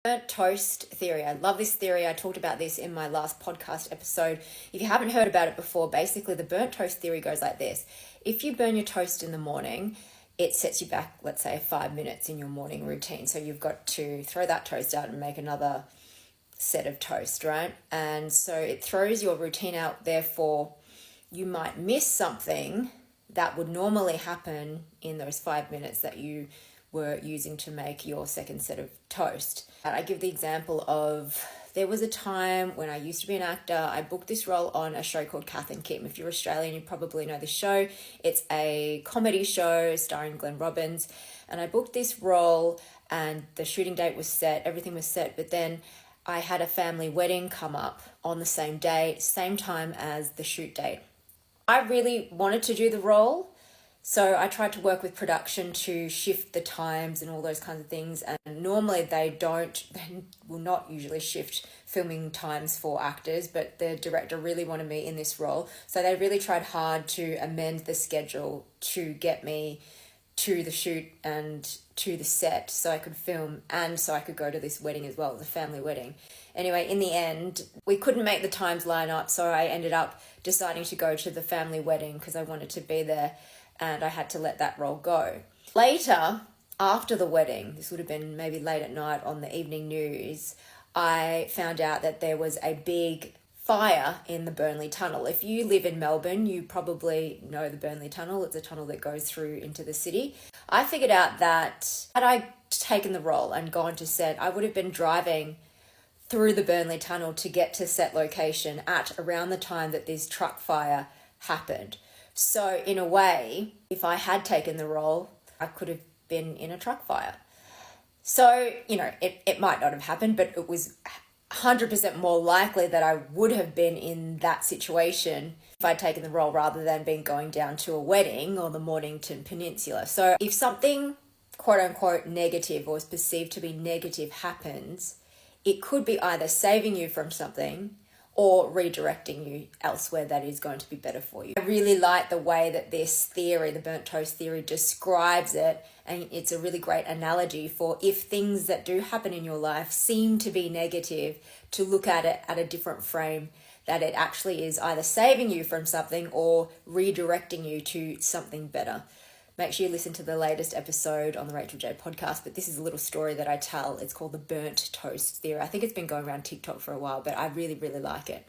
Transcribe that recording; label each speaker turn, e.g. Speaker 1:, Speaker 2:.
Speaker 1: Burnt toast theory. I love this theory. I talked about this in my last podcast episode. If you haven't heard about it before, basically the burnt toast theory goes like this. If you burn your toast in the morning, it sets you back, let's say, 5 minutes in your morning routine. So you've got to throw that toast out and make another set of toast, right? And so it throws your routine out. Therefore, you might miss something that would normally happen in those 5 minutes that you were using to make your second set of toast. I give the example of, there was a time when I used to be an actor. I booked this role on a show called Kath and Kim. If you're Australian, you probably know this show. It's a comedy show starring Glenn Robbins. And I booked this role and the shooting date was set, everything was set, but then I had a family wedding come up on the same day, same time as the shoot date. I really wanted to do the role, so I tried to work with production to shift the times and all those kinds of things. And normally they will not usually shift filming times for actors, but the director really wanted me in this role. So they really tried hard to amend the schedule to get me to the shoot and to the set so I could film and so I could go to this wedding as well, the family wedding. Anyway, in the end, we couldn't make the times line up, so I ended up deciding to go to the family wedding because I wanted to be there, and I had to let that role go. Later, after the wedding, this would have been maybe late at night on the evening news, I found out that there was a big fire in the Burnley Tunnel. If you live in Melbourne, you probably know the Burnley Tunnel. It's a tunnel that goes through into the city. I figured out that had I taken the role and gone to set, I would have been driving through the Burnley Tunnel to get to set location at around the time that this truck fire happened. So in a way, if I had taken the role, I could have been in a truck fire. So, it might not have happened, but it was 100% more likely that I would have been in that situation if I'd taken the role rather than being going down to a wedding or the Mornington Peninsula. So if something quote unquote negative or is perceived to be negative happens, it could be either saving you from something or redirecting you elsewhere that is going to be better for you. I really like the way that this theory, the burnt toast theory, describes it, and it's a really great analogy for if things that do happen in your life seem to be negative, to look at it at a different frame, that it actually is either saving you from something or redirecting you to something better. Make sure you listen to the latest episode on the Rachel J podcast, but this is a little story that I tell. It's called the burnt toast theory. I think it's been going around TikTok for a while, but I really, really like it.